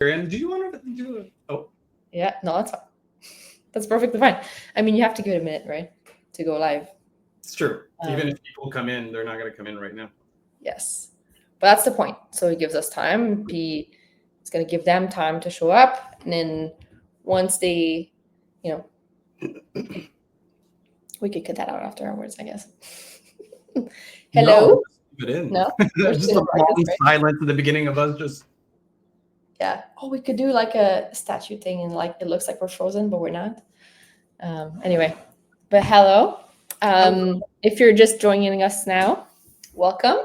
And do you want to do it? Oh, Yeah, no, that's perfectly fine. I mean, you have to give it a minute, right, to go live. it's true. Even Um, if people come in, they're not going to come in right now. yes, but that's the point. So it gives us time. It's going to give them time to show up, and then once they, you know, we could cut that out afterwards, I guess. No, Hello? just leave it in. No, we're just Just a gonna practice, long right? silence at the beginning of us just. Yeah. Oh, we could do like a statue thing, and like it looks like we're frozen, but we're not. Anyway, but hello. If you're just joining us now, welcome.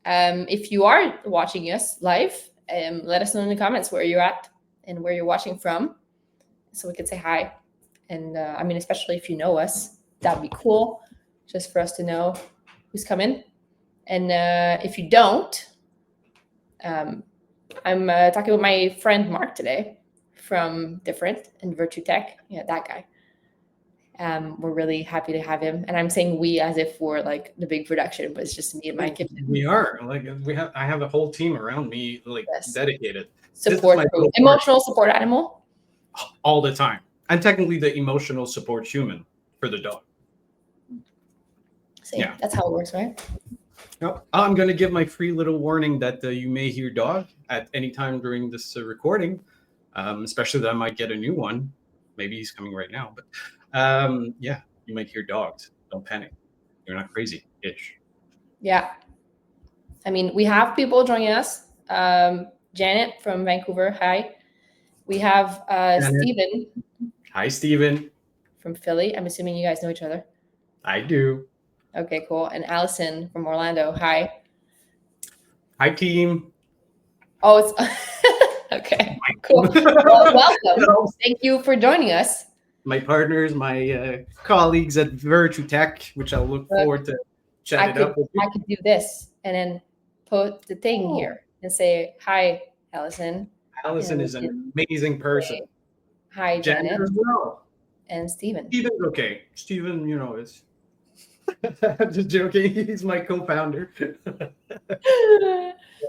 If you are watching us live, let us know in the comments where you're at and where you're watching from, so we could say hi. And I mean, especially if you know us, that'd be cool, just for us to know who's coming. And if you don't, I'm talking with my friend Marc today from Different and Virtue Tech. Yeah, that guy. We're really happy to have him, and I'm saying we as if we're like the big production, but it's just me and my kitchen. We are like I have a whole team around me, like Yes. dedicated. This is Support my crew, little emotional support animal. all the time. I'm technically the emotional support human for the dog. See, Yeah. that's how it works, right? Now, I'm going to give my free little warning that you may hear dog at any time during this recording, especially that I might get a new one. Maybe he's coming right now, but yeah, you might hear dogs. Don't panic. You're not crazy-ish. Yeah. I mean, we have people joining us. Janet from Vancouver, hi. We have Janet. Stephen Hi, Steven. from Philly. I'm assuming you guys know each other. I do. Okay, cool. And Allison from Orlando, hi. Hi, team. Oh, it's okay, cool. Well, welcome. Thank you for joining us. My partners, my colleagues at Virtue Tech, which I'll look forward to chatting up with you. I could do this and then put the thing Oh. here and say, hi, Allison. Allison is an amazing person. Hi, Janet. as well. And Stephen. Steven's okay. Steven, is. I'm just joking. He's my co-founder.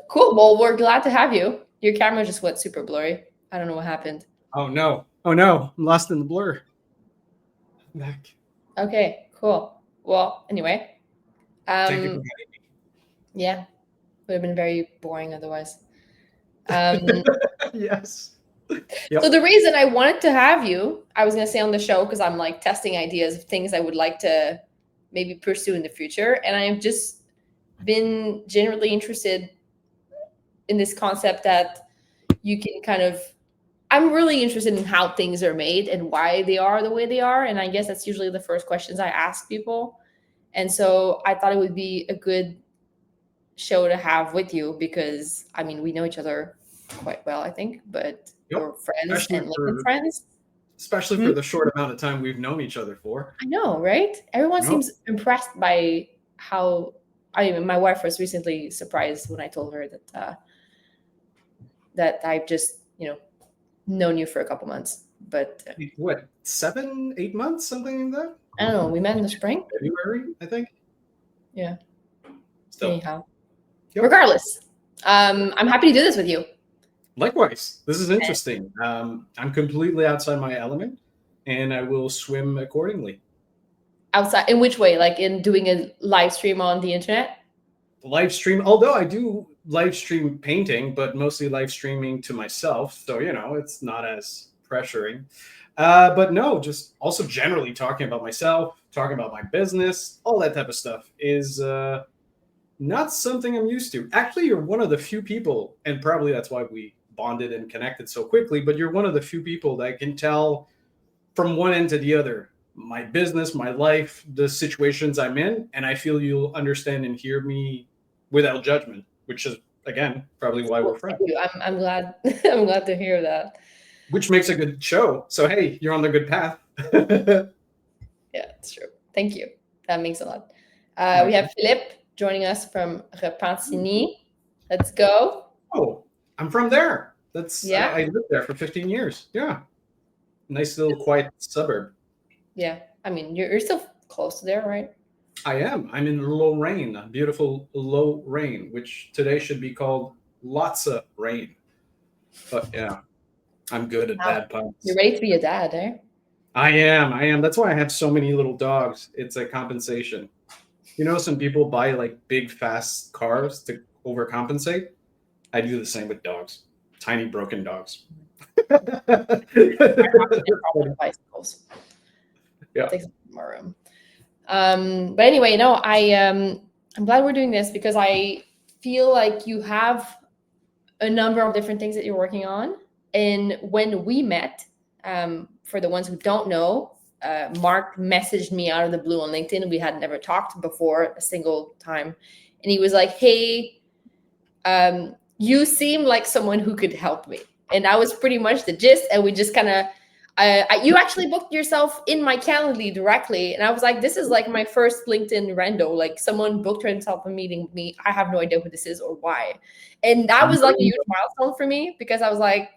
Cool. Well, we're glad to have you. Your camera just went super blurry. I don't know what happened. Oh no. I'm lost in the blur. I'm back. Okay, cool. Well, anyway. Thank you for having me. Yeah. Would have been very boring otherwise. Yes. Yep. So the reason I wanted to have you, I was going to say on the show, because I'm like testing ideas of things I would like to maybe pursue in the future. And I've just been generally interested in this concept that you can kind of, I'm really interested in how things are made and why they are the way they are. And I guess that's usually the first questions I ask people. And so I thought it would be a good show to have with you because, I mean, we know each other quite well, I think, but we're friends especially and living friends. Especially for the short amount of time we've known each other for. I know, right? Everyone seems impressed by how, my wife was recently surprised when I told her that I've just, known you for a couple months. But what, 7, 8 months, something like that? I don't know. We met in the spring, February, I think. Yeah. Still. Anyhow, regardless, I'm happy to do this with you. Likewise, this is interesting. I'm completely outside my element, and I will swim accordingly. Outside, in which way? Like in doing a live stream on the internet? Live stream, although I do live stream painting, but mostly live streaming to myself. So, it's not as pressuring. But no, just also generally talking about myself, talking about my business, all that type of stuff is not something I'm used to. Actually, you're one of the few people, and probably that's why we bonded and connected so quickly, but you're one of the few people that can tell from one end to the other my business, my life, the situations I'm in, and I feel you'll understand and hear me without judgment, which is, again, probably why we're friends. Thank you. I'm glad. I'm glad to hear that. Which makes a good show. So, hey, you're on the good path. Yeah, it's true. Thank you. That means a lot. We have Philippe joining us from Repentigny. Let's go. Oh, I'm from there. I lived there for 15 years. Yeah. Nice little quiet suburb. Yeah. I mean, you're still close to there, right? I am. I'm in Lorraine, beautiful Lorraine, which today should be called lots of rain. But yeah, I'm good at Wow. bad puns. You're ready to be a dad, eh? I am. That's why I have so many little dogs. It's a compensation. You know, some people buy like big, fast cars to overcompensate. I do the same with dogs. Tiny, broken dogs. Problem with bicycles. Yeah. Takes up more room. But anyway, no, I'm glad we're doing this because I feel like you have a number of different things that you're working on. And when we met, for the ones who don't know, Mark messaged me out of the blue on LinkedIn. We had never talked before a single time. And he was like, hey, you seem like someone who could help me. And that was pretty much the gist. And we just kind of, you actually booked yourself in my Calendly directly. And I was like, this is like my first LinkedIn rando. Like someone booked himself a meeting with me. I have no idea who this is or why. And that was like a huge milestone for me because I was like,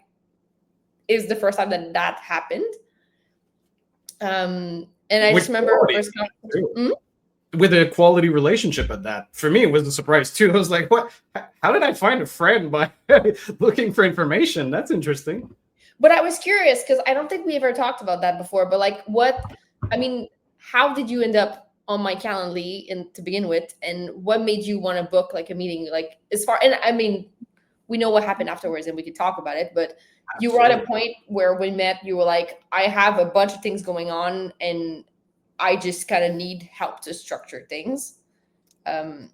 it was the first time that that happened. And I just remember first time, with a quality relationship at that. For me, it was a surprise too. I was like, what? How did I find a friend by looking for information? That's interesting. But I was curious because I don't think we ever talked about that before. But like, how did you end up on my Calendly to begin with, and what made you want to book like a meeting? Like, and I mean, we know what happened afterwards, and we could talk about it. But you were at a point where we met. You were like, I have a bunch of things going on, and I just kind of need help to structure things.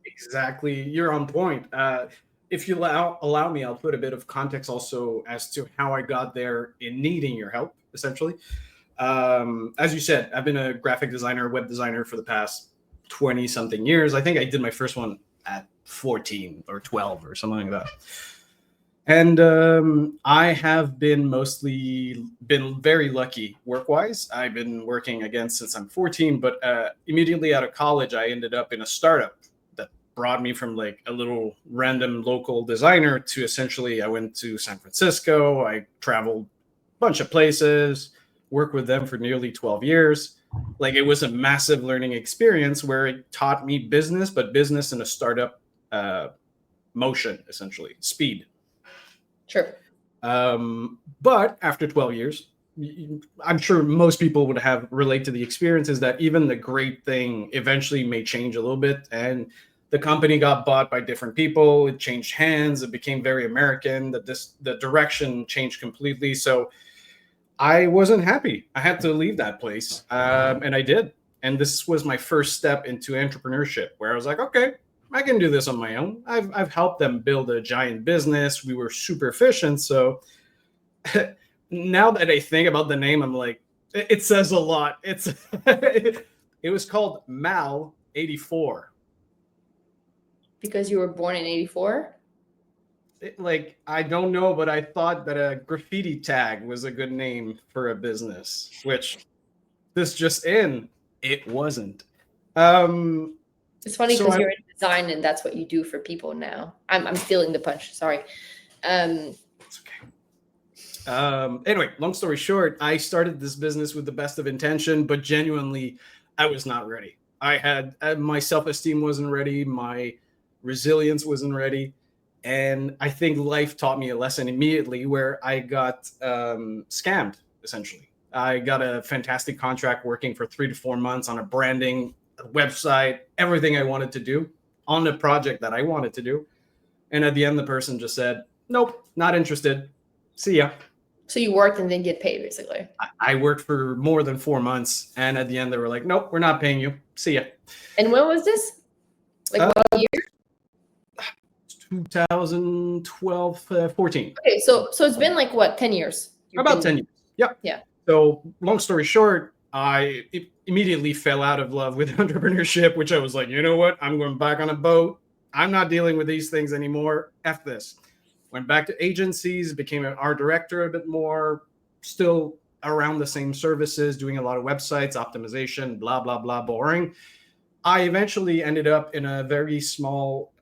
Exactly, you're on point. If you allow me, I'll put a bit of context also as to how I got there in needing your help, essentially. As you said, I've been a graphic designer, web designer for the past 20 something years. I think I did my first one at 14 or 12 or something like that. And I have been very lucky work-wise. I've been working again since I'm 14, but immediately out of college, I ended up in a startup that brought me from like a little random local designer to essentially I went to San Francisco. I traveled a bunch of places, worked with them for nearly 12 years. Like it was a massive learning experience where it taught me business, but business in a startup motion, essentially, speed. Sure. But after 12 years, I'm sure most people would have relate to the experiences that even the great thing eventually may change a little bit. And the company got bought by different people. It changed hands. It became very American. The direction changed completely. So I wasn't happy. I had to leave that place. And I did. And this was my first step into entrepreneurship where I was like, okay, I can do this on my own. I've helped them build a giant business. We were super efficient. So now that I think about the name, I'm like, it says a lot. It was called Mal 84. Because you were born in 84? Like, I don't know, but I thought that a graffiti tag was a good name for a business, which this just it wasn't. It's funny because you're in design and that's what you do for people now. I'm feeling the punch. Sorry. It's okay. Anyway, long story short, I started this business with the best of intention, but genuinely, I was not ready. I had my self-esteem wasn't ready. My resilience wasn't ready. And I think life taught me a lesson immediately where I got scammed, essentially. I got a fantastic contract working for 3 to 4 months on a branding website, everything I wanted to do on the project that I wanted to do. And at the end, the person just said, nope, not interested. See ya. So you worked and didn't get paid, basically. I worked for more than 4 months. And at the end, they were like, nope, we're not paying you. See ya. And when was this? Like what year? 2012, 14. Okay, so it's been like what, 10 years? About 10 years. Yep. Yeah. So long story short, I immediately fell out of love with entrepreneurship, which I was like, you know what? I'm going back on a boat. I'm not dealing with these things anymore. F this. Went back to agencies, became an art director a bit more, still around the same services, doing a lot of websites, optimization, blah, blah, blah, boring. I eventually ended up in a very small,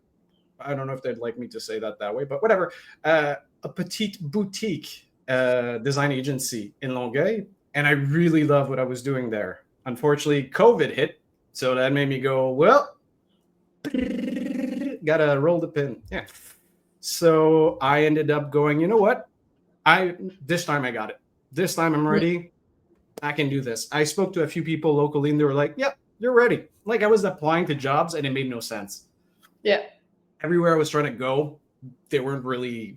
I don't know if they'd like me to say that way, but whatever, a petite boutique design agency in Longueuil. And I really loved what I was doing there. Unfortunately, COVID hit. So that made me go, well, gotta roll the pin. Yeah. So I ended up going, you know what? This time I got it. This time I'm ready. I can do this. I spoke to a few people locally and they were like, yep, you're ready. Like I was applying to jobs and it made no sense. Yeah. Everywhere I was trying to go, they weren't really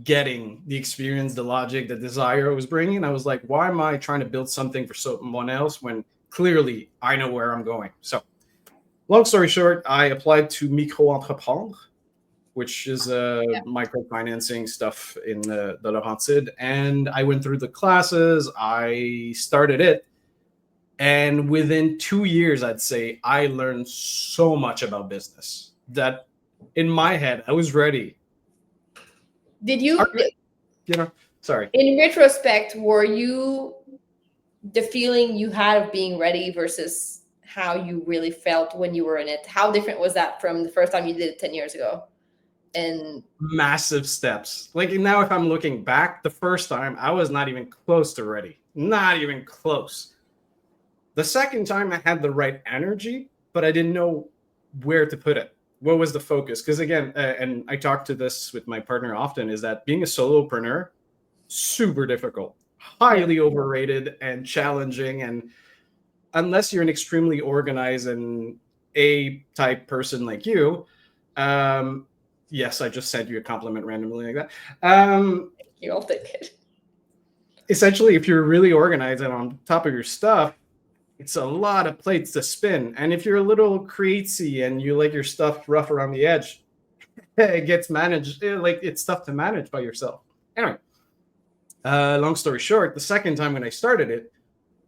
getting the experience, the logic, the desire I was bringing. I was like, why am I trying to build something for someone else when clearly I know where I'm going? So, long story short, I applied to micro-entreprendre, which is microfinancing stuff in the Laurentide. And I went through the classes. I started it. And within 2 years, I'd say I learned so much about business that in my head, I was ready. Did you, Sorry. in retrospect, were you the feeling you had of being ready versus how you really felt when you were in it? How different was that from the first time you did it 10 years ago? And massive steps. Like now, if I'm looking back, the first time I was not even close to ready. Not even close. The second time I had the right energy, but I didn't know where to put it. What was the focus? Because again, and I talk to this with my partner often, is that being a solopreneur, super difficult, highly overrated and challenging. And unless you're an extremely organized and A-type person like you, yes, I just sent you a compliment randomly like that. You'll take it. Essentially, if you're really organized and on top of your stuff, it's a lot of plates to spin. And if you're a little crazy and you like your stuff rough around the edge, it gets managed. Like it's tough to manage by yourself. Anyway, long story short, the second time when I started it,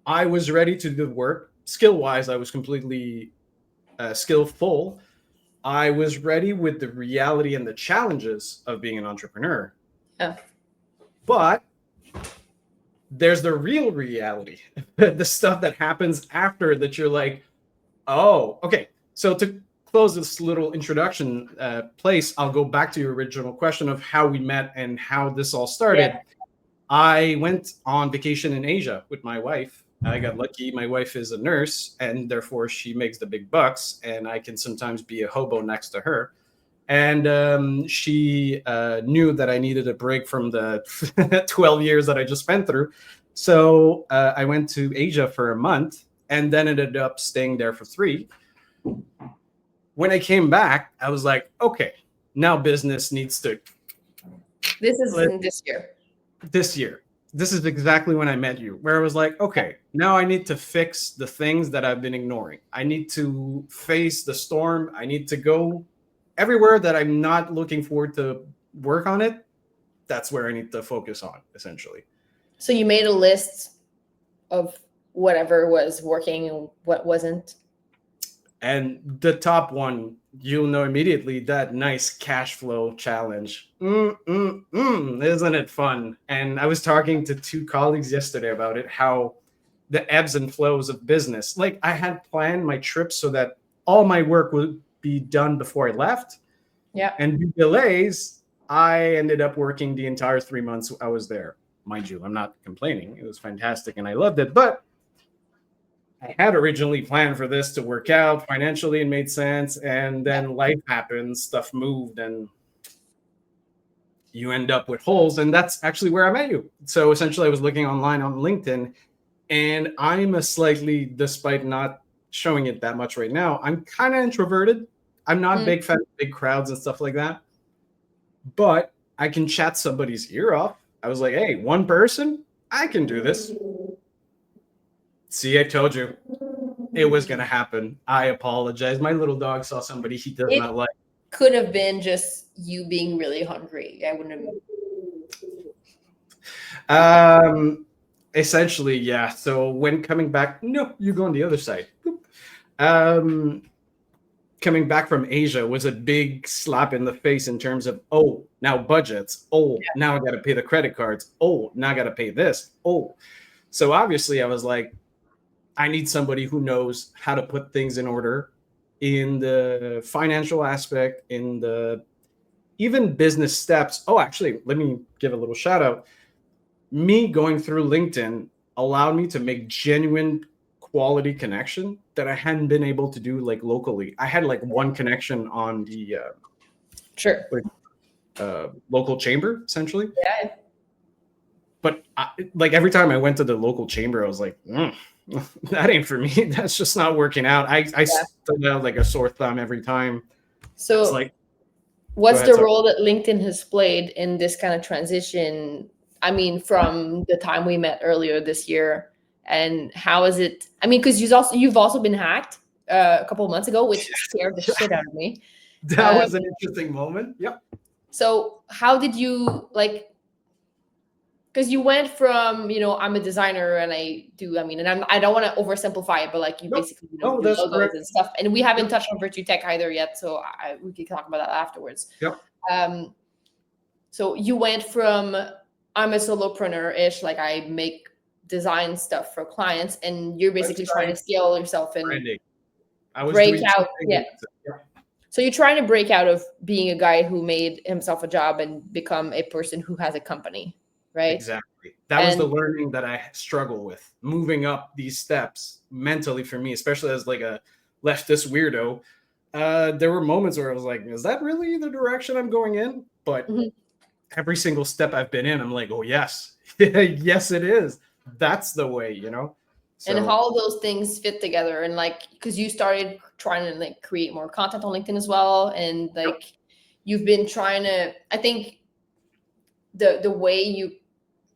I was ready to do the work. Skill-wise, I was completely skillful. I was ready with the reality and the challenges of being an entrepreneur. Oh. But there's the real reality, the stuff that happens after that you're like, oh, okay. So to close this little introduction place, I'll go back to your original question of how we met and how this all started. Yeah. I went on vacation in Asia with my wife. I got lucky. My wife is a nurse, and therefore she makes the big bucks, and I can sometimes be a hobo next to her. And she knew that I needed a break from the 12 years that I just spent through. So I went to Asia for a month and then ended up staying there for 3. When I came back, I was like, okay, now business needs to. This is in this year. This year. This is exactly when I met you, where I was like, okay, now I need to fix the things that I've been ignoring. I need to face the storm. I need to go everywhere that I'm not looking forward to work on it. That's where I need to focus on, essentially. So you made a list of whatever was working and what wasn't? And the top one, you'll know immediately, that nice cash flow challenge. Isn't it fun? And I was talking to 2 colleagues yesterday about it, how the ebbs and flows of business. Like I had planned my trip so that all my work would be done before I left. Yeah. And due delays, I ended up working the entire 3 months I was there. Mind you, I'm not complaining. It was fantastic and I loved it. But I had originally planned for this to work out financially and made sense. And then life happened, stuff moved, and you end up with holes. And that's actually where I met you. So essentially, I was looking online on LinkedIn, and I'm a slightly, despite not showing it that much right now, I'm kind of introverted. I'm not a big fan of big crowds and stuff like that. But I can chat somebody's ear off. I was like, hey, one person, I can do this. See, I told you it was going to happen. I apologize. My little dog saw somebody he does not like. Could have been just you being really hungry. I wouldn't have. Essentially, yeah. So when coming back, no, you go on the other side. Coming back from Asia was a big slap in the face in terms of, oh, now budgets. Oh, now I got to pay the credit cards. Oh, now I got to pay this. Oh, so obviously I was like, I need somebody who knows how to put things in order in the financial aspect, in the even business steps. Oh, actually, let me give a little shout out. Me going through LinkedIn allowed me to make genuine quality connection that I hadn't been able to do like locally. I had like one connection on the local chamber, essentially. Yeah. but like every time I went to the local chamber, I was like, that ain't for me. That's just not working out. I Yeah. stood out like a sore thumb every time. It's So like, go what's ahead. the Sorry. role that LinkedIn has played in this kind of transition? I mean, from the time we met earlier this year, and how is it? I mean, because you've also been hacked a couple of months ago, which scared the shit out of me. That Uh, was an interesting moment. Yep. so how did you like? Because you went from, I'm a designer and I mean, and I don't want to oversimplify it, but like you Nope. basically, Oh, do that's logos correct. and stuff. And we haven't Yep. touched on Virtue Tech either yet, so we could talk about that afterwards. Yep. Um, so you went from I'm a solopreneur-ish, like I make design stuff for clients, and you're basically trying to Website scale yourself and branding. I was break doing two out. things. Yeah. So you're trying to break out of being a guy who made himself a job and become a person who has a company, right? Exactly. That was the And learning that I struggle with, moving up these steps mentally for me, especially as like a leftist weirdo. There were moments where I was like, is that really the direction I'm going in? But Mhm. every single step I've been in, I'm like, oh, yes. Yes, it is. That's the way, and So, how all those things fit together, and like because you started trying to like create more content on LinkedIn as well, and yep. like you've been trying to, I think the way you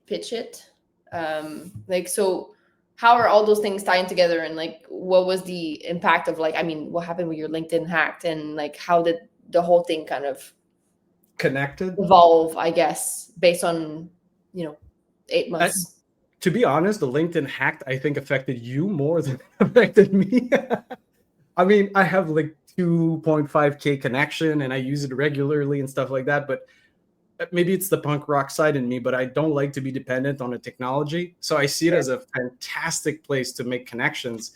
pitch it, like, so how are all those things tying together, and like what was the impact of, like, I mean, what happened with your LinkedIn hacked, and like how did the whole thing kind of Connected. evolve, I guess, based on 8 I, months. to be honest, the LinkedIn hacked, I think, affected you more than it affected me. I mean, I have like 2.5K connection and I use it regularly and stuff like that. But maybe it's the punk rock side in me, but I don't like to be dependent on a technology. So I see it as a fantastic place to make connections.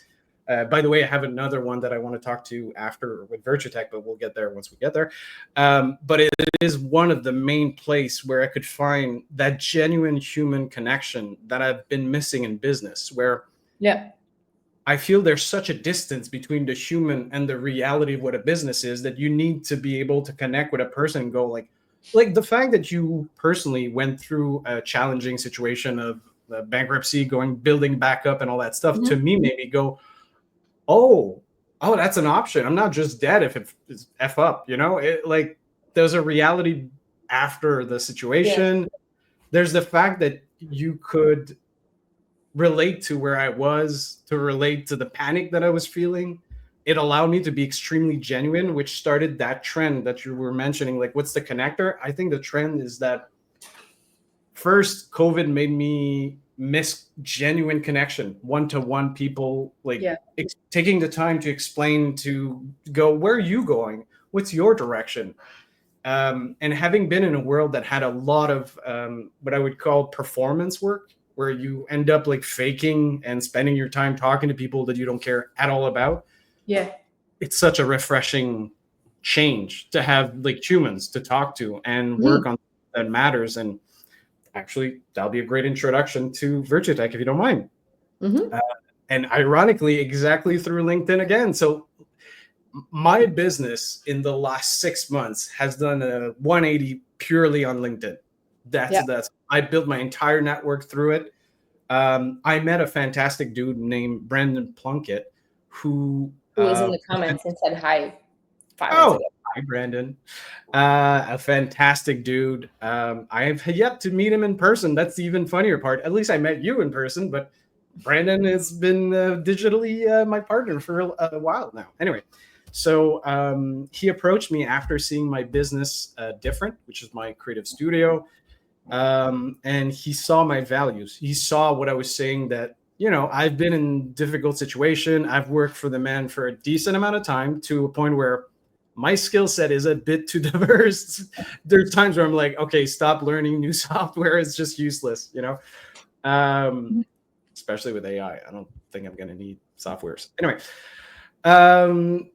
By the way, I have another one that I want to talk to after with Virtutech, but we'll get there once we get there. But it is one of the main place where I could find that genuine human connection that I've been missing in business, where Yeah. I feel there's such a distance between the human and the reality of what a business is that you need to be able to connect with a person and go like the fact that you personally went through a challenging situation of bankruptcy, building back up and all that stuff, to Mhm. me made me go, oh, that's an option. I'm not just dead if it's F up, like there's a reality after the Yeah. situation. There's the fact that you could relate to where I was, to relate to the panic that I was feeling. It allowed me to be extremely genuine, which started that trend that you were mentioning. Like, what's the connector? I think the trend is that first, COVID made me miss genuine connection, one-to-one people, like Yeah. taking the time to explain, to go, where are you going? What's your direction? And having been in a world that had a lot of what I would call performance work, where you end up like faking and spending your time talking to people that you don't care at all about. Yeah. It's such a refreshing change to have like humans to talk to and Mhm. work on that matters. And actually, that'll be a great introduction to Virtutech, if you don't mind. Mhm. And ironically, exactly through LinkedIn again. So my business in the last 6 months has done a 180 purely on LinkedIn. Yeah. That's I built my entire network through it. I met a fantastic dude named Brandon Plunkett, who Who was in the comments and said hi 5 minutes oh, ago. hi Brandon, a fantastic dude. I have yet to meet him in person. That's the even funnier part. At least I met you in person, but Brandon has been digitally my partner for a while now. Anyway, so he approached me after seeing my business Different, which is my creative studio. And he saw my values. He saw what I was saying, that, I've been in difficult situation. I've worked for the man for a decent amount of time, to a point where my skill set is a bit too diverse. There's times where I'm like, okay, stop learning new software. It's just useless, um, especially with AI. I don't think I'm going to need softwares. Anyway,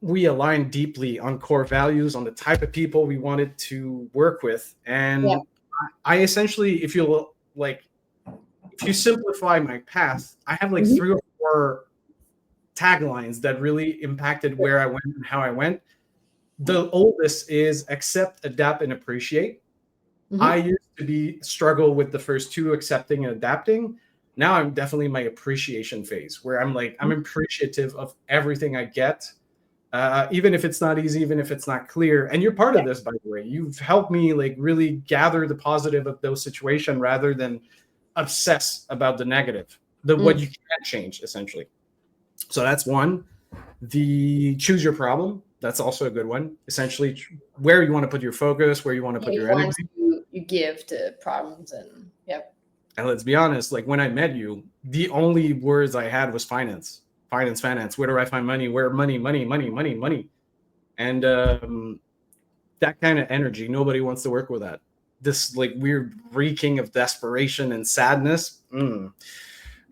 we aligned deeply on core values, on the type of people we wanted to work with. Yeah. And I essentially, if you simplify my path, I have like Mhm. 3 or 4 taglines that really impacted where I went and how I went. The oldest is accept, adapt, and appreciate. Mhm. I used to struggle with the first two, accepting and adapting. Now I'm definitely in my appreciation phase where I'm like, I'm appreciative of everything I get, even if it's not easy, even if it's not clear. And you're part of this, by the way. You've helped me like really gather the positive of those situations rather than obsess about the negative, what Mm. you can't change, essentially. So that's one. The choose your problem. That's also a good one. Essentially, where you want to put your focus, where you want to Yeah, put you your want energy. you give to problems and yep. And let's be honest, like when I met you, the only words I had was finance, finance, finance. Where do I find money? Where money, money, money, money, money? And that kind of energy, nobody wants to work with that. This like weird reeking of desperation and sadness.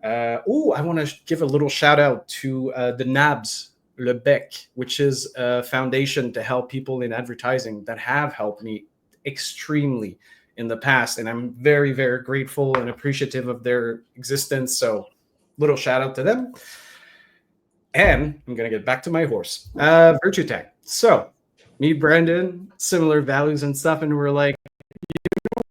I want to give a little shout out to the NABS Lebec, which is a foundation to help people in advertising that have helped me extremely in the past. And I'm very, very grateful and appreciative of their existence. So, little shout out to them. And I'm going to get back to my horse. Virtue Tech. So, me, Brandon, similar values and stuff. And we're like,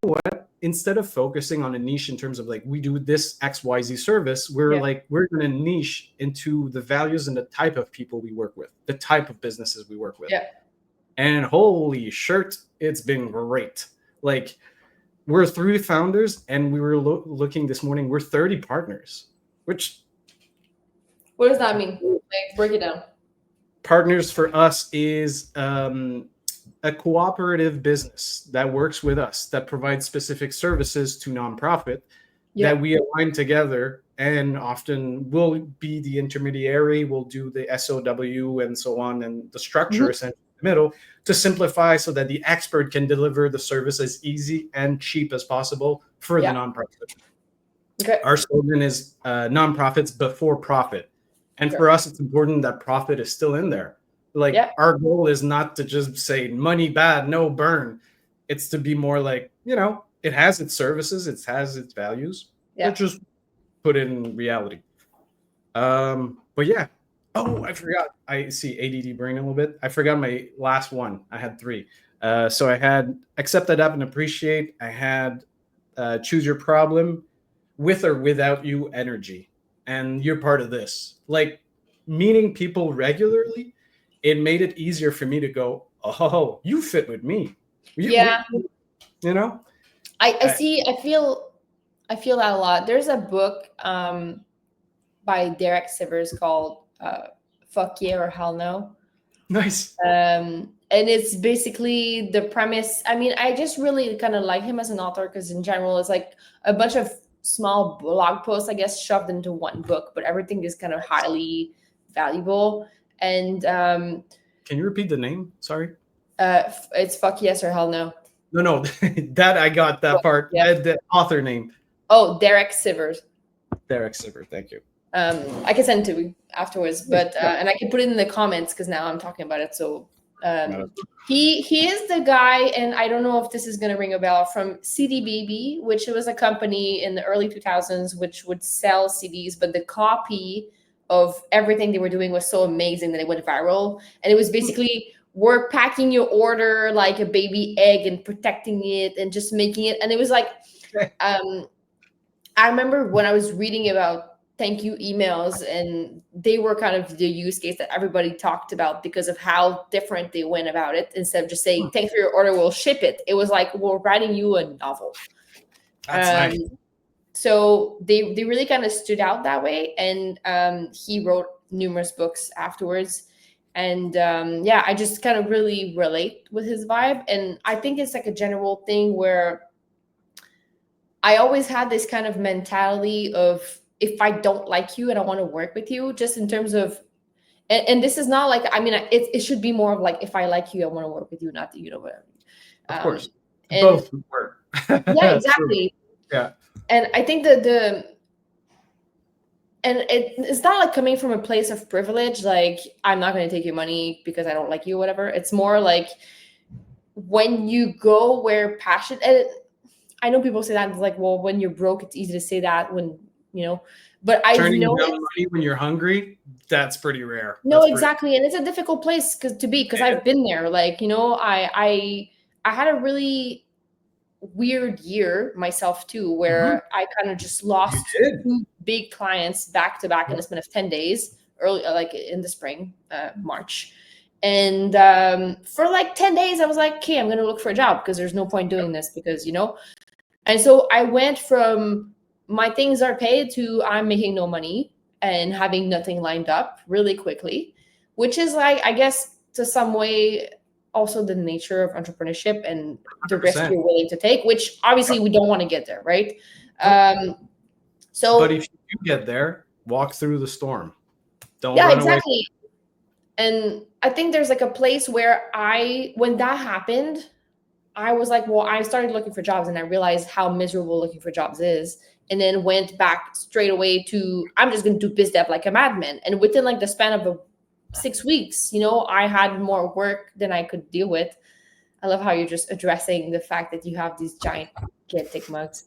what, instead of focusing on a niche in terms of like we do this XYZ service, we're Yeah. like we're going to niche into the values and the type of people we work with, the type of businesses we work with. Yeah. And holy shirt, it's been great. Like we're 3 founders and we were looking this morning, we're 30 partners, which What does that mean? Like, break it down. partners for us is a cooperative business that works with us, that provides specific services to nonprofit that we align together, and often we'll be the intermediary, we'll do the SOW and so on, and the structure essentially in the middle to simplify so that the expert can deliver the service as easy and cheap as possible for the nonprofit. Okay. Our slogan is nonprofits before profit. And for us, it's important that profit is still in there. Like our goal is not to just say money bad, no burn. It's to be more like, it has its services, it has its values. Let's just put it in reality. But yeah. Oh, I forgot. I see ADD brain a little bit. I forgot my last one. I had 3. So I had accept, adapt, and appreciate. I had choose your problem, with or without you energy. And you're part of this. Like meeting people regularly, it made it easier for me to go, oh, you fit with me. I see. I feel that a lot. There's a book by Derek Sivers called "Fuck Yeah or Hell No." Nice. And it's basically the premise. I mean, I just really kind of like him as an author because in general, it's like a bunch of small blog posts, I guess, shoved into one book, but everything is kind of highly valuable. And can you repeat the name? Sorry. It's "Fuck Yes or Hell No." No, that I got that part. The author name. Oh, Derek Sivers. Derek Sivers, thank you. I can send it to you afterwards, but and I can put it in the comments because now I'm talking about it. So he is the guy, and I don't know if this is gonna ring a bell, from CD Baby, which was a company in the early 2000s which would sell CDs, but the copy of everything they were doing was so amazing that it went viral, and it was basically we're packing your order like a baby egg and protecting it and just making it, and it was like I remember when I was reading about thank you emails, and they were kind of the use case that everybody talked about because of how different they went about it. Instead of just saying thanks for your order, we'll ship it, it was like we're writing you a novel. That's nice. So they really kind of stood out that way, and he wrote numerous books afterwards, and I just kind of really relate with his vibe. And I think it's like a general thing where I always had this kind of mentality of if I don't like you and I want to work with you, just in terms of, and this is not like, I mean, it should be more of like, if I like you, I want to work with you, not that you know whatever. Of course. And, both work. Yeah, exactly. Yeah. And I think that it's not like coming from a place of privilege, like I'm not going to take your money because I don't like you or whatever. It's more like when you go where passion, and I know people say that, it's like, well, when you're broke, it's easy to say that when, but I turning know down money when you're hungry, that's pretty rare. No, exactly. And it's a difficult place because I've been there. Like, I had a really weird year myself too, Mhm. where I kind of just You lost did. 2 big clients back to back in the span of 10 days, early, like in the spring, March. And for like 10 days, I was like, okay, I'm going to look for a job because there's no point doing this because, and so I went from my things are paid to I'm making no money and having nothing lined up really quickly, which is like, I guess, to some way also the nature of entrepreneurship and the risk 100%. you're willing to take, which obviously Yep. we don't want to get there, right? Nope. But So if you do get there, walk through the storm. Don't yeah, run away. exactly. And I think there's like a place where when that happened, I was like, well, I started looking for jobs and I realized how miserable looking for jobs is. And then went back straight away to, I'm just going to do biz dev like a madman. And within like the span of 6 weeks, I had more work than I could deal with. I love how you're just addressing the fact that you have these giant gigantic mugs.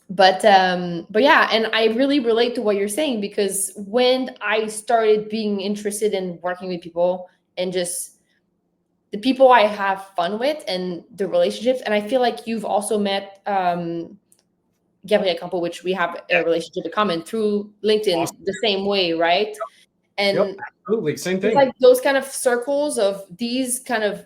But yeah, and I really relate to what you're saying, because when I started being interested in working with people and just the people I have fun with and the relationships, and I feel like you've also met Gabriel Campo, which we have a relationship in common through LinkedIn Awesome. the same way, right? Yep. And Absolutely. Same it's thing. like those kind of circles of these kind of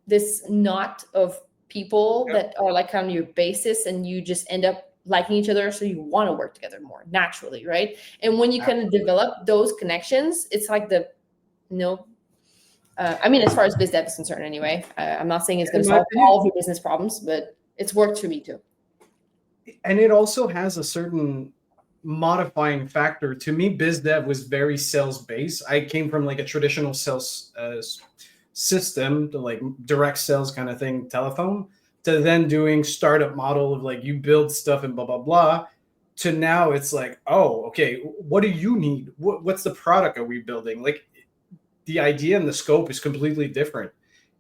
this knot of people Yep. that are like kind of your basis, and you just end up liking each other, so you want to work together more naturally, right? And when you kind of develop those connections, it's like I mean, as far as biz dev is concerned anyway, I'm not saying it's going In to my solve opinion, all of your business problems, but it's worked for me too. and it also has a certain modifying factor. To me, biz dev was very sales based. I came from like a traditional sales system, to like direct sales kind of thing, telephone, to then doing startup model of like you build stuff and blah blah blah, to now it's like, oh, okay, what do you need? What's the product are we building? Like the idea and the scope is completely different.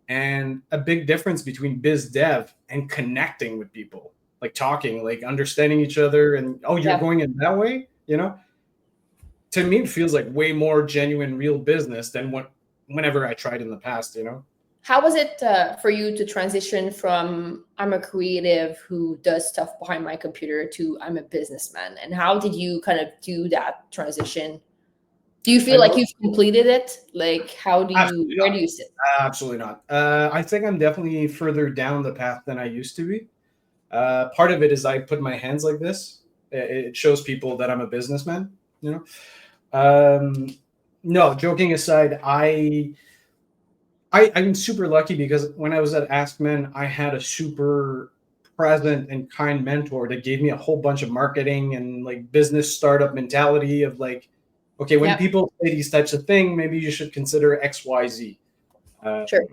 And a big difference between biz dev and connecting with people, like talking, like understanding each other, and oh, you're Yeah. going in that way, to me it feels like way more genuine, real business than whenever I tried in the past. How was it for you to transition from I'm a creative who does stuff behind my computer to I'm a businessman? And how did you kind of do that transition? Do you I feel like love you've completed it? Like, Absolutely where not. do you sit? Absolutely not. I think I'm definitely further down the path than I used to be. Part of it is I put my hands like this. It shows people that I'm a businessman. No, joking aside, I'm super lucky because when I was at Askmen, I had a super present and kind mentor that gave me a whole bunch of marketing and like business startup mentality of like, okay, when Yeah, people say these types of things, maybe you should consider X, Y, Z. sure.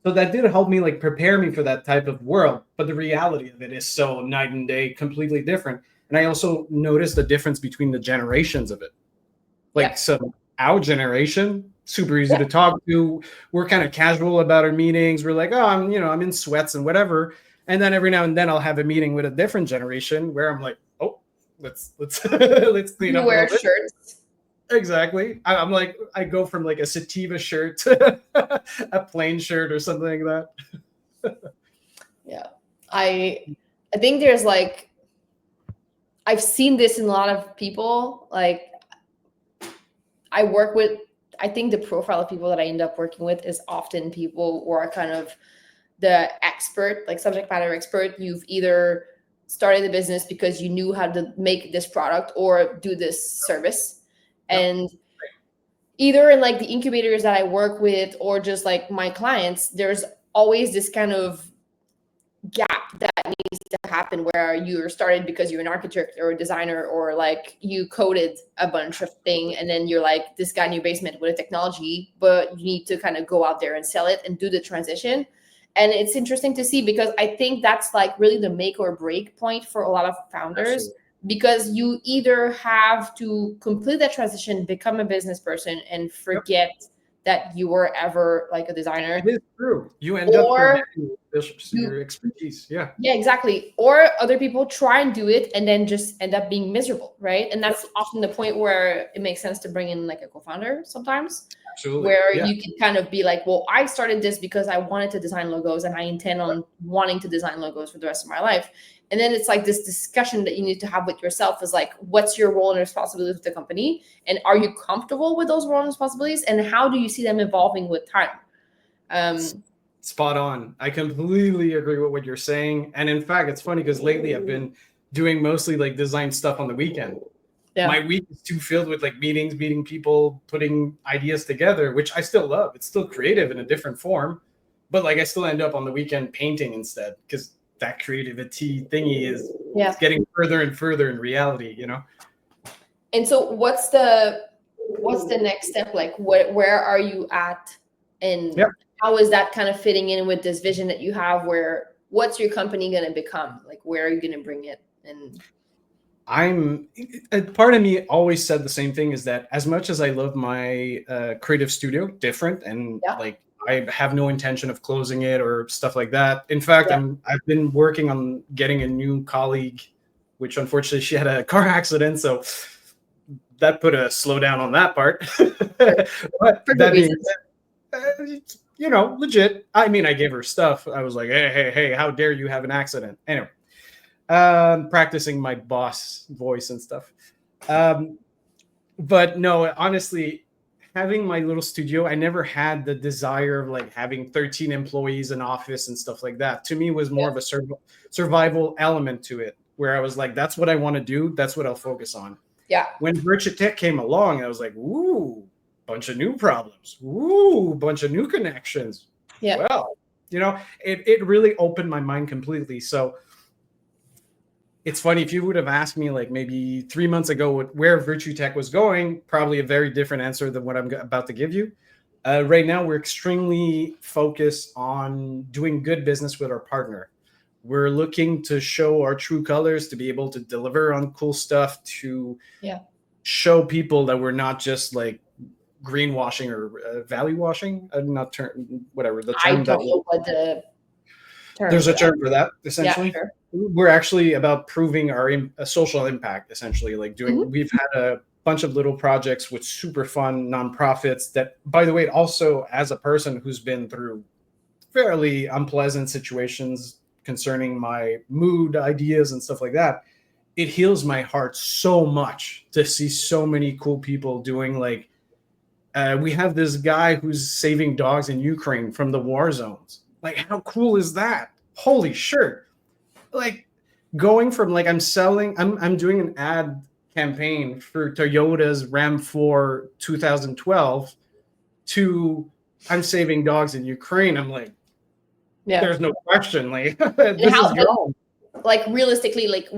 So that did help me like prepare me for that type of world. But the reality of it is so night and day, completely different. And I also noticed the difference between the generations of it. Yeah. Like, so our generation, super easy Yeah. to talk to. We're kind of casual about our meetings. We're like, oh, I'm in sweats and whatever. And then every now and then I'll have a meeting with a different generation where I'm like, oh, let's let's clean You up a wear little bit. shirts. Exactly. I'm like, I go from like a sativa shirt to a plain shirt or something like that. Yeah. I think there's like I've seen this in a lot of people. Like I think the profile of people that I end up working with is often people who are kind of the expert, like subject matter expert. You've either started the business because you knew how to make this product or do this service. Yep. And either in like the incubators that I work with or just like my clients, there's always this kind of gap that needs to happen where you're started because you're an architect or a designer, or like you coded a bunch of thing and then you're like this guy in your basement with a technology, but you need to kind of go out there and sell it and do the transition. And it's interesting to see because I think that's like really the make or break point for a lot of founders, Absolutely. because you either have to complete that transition, become a business person and Yep. forget that you were ever like a designer. It is true. You end up forgetting your expertise. Yeah. Yeah, exactly. Or other people try and do it and then just end up being miserable, right? And that's often the point where it makes sense to bring in like a co-founder sometimes. Absolutely. Where Yeah. you can kind of be like, well, I started this because I wanted to design logos and I intend on wanting to design logos for the rest of my life. And then it's like this discussion that you need to have with yourself is like, what's your role and responsibilities with the company? And are you comfortable with those roles and responsibilities? And how do you see them evolving with time? Spot on. I completely agree with what you're saying. And in fact, it's funny because lately I've been doing mostly like design stuff on the weekend. Yeah. My week is too filled with like meetings, meeting people, putting ideas together, which I still love. It's still creative in a different form, but like I still end up on the weekend painting instead because that creativity thingy is getting further and further in reality, you know? And so what's the next step? Like where are you at? And how is that kind of fitting in with this vision that you have where what's your company going to become? Like, where are you going to bring it? And a part of me always said the same thing is that as much as I love my creative studio, different and like I have no intention of closing it or stuff like that. In fact, I've been working on getting a new colleague, which unfortunately she had a car accident. So that put a slowdown on that part. But that being said, you know, legit. I mean, I gave her stuff. I was like, hey, how dare you have an accident? Anyway, practicing my boss voice and stuff. But no, honestly, having my little studio, I never had the desire of like having 13 employees in office and stuff like that. To me, it was more of a survival element to it, where I was like, that's what I want to do. That's what I'll focus on. Yeah. When Virtue Tech came along, I was like, ooh, bunch of new problems. Ooh, bunch of new connections. Yeah. Well, you know, it really opened my mind completely. So it's funny, if you would have asked me like maybe 3 months ago where Virtue Tech was going, probably a very different answer than what I'm about to give you. Right now, we're extremely focused on doing good business with our partner. We're looking to show our true colors, to be able to deliver on cool stuff, to show people that we're not just like greenwashing or value washing. Whatever the term. I don't know what the term. There's a term for that, essentially. Yeah, sure. We're actually about proving our social impact, essentially. Like we've had a bunch of little projects with super fun nonprofits that, by the way, also as a person who's been through fairly unpleasant situations concerning my mood, ideas, and stuff like that, it heals my heart so much to see so many cool people doing like, we have this guy who's saving dogs in Ukraine from the war zones. Like, how cool is that? Holy shit. Like going from like I'm doing an ad campaign for Toyota's RAM4 2012 to I'm saving dogs in Ukraine. I'm like, there's no question. Like this is your own. Like realistically, like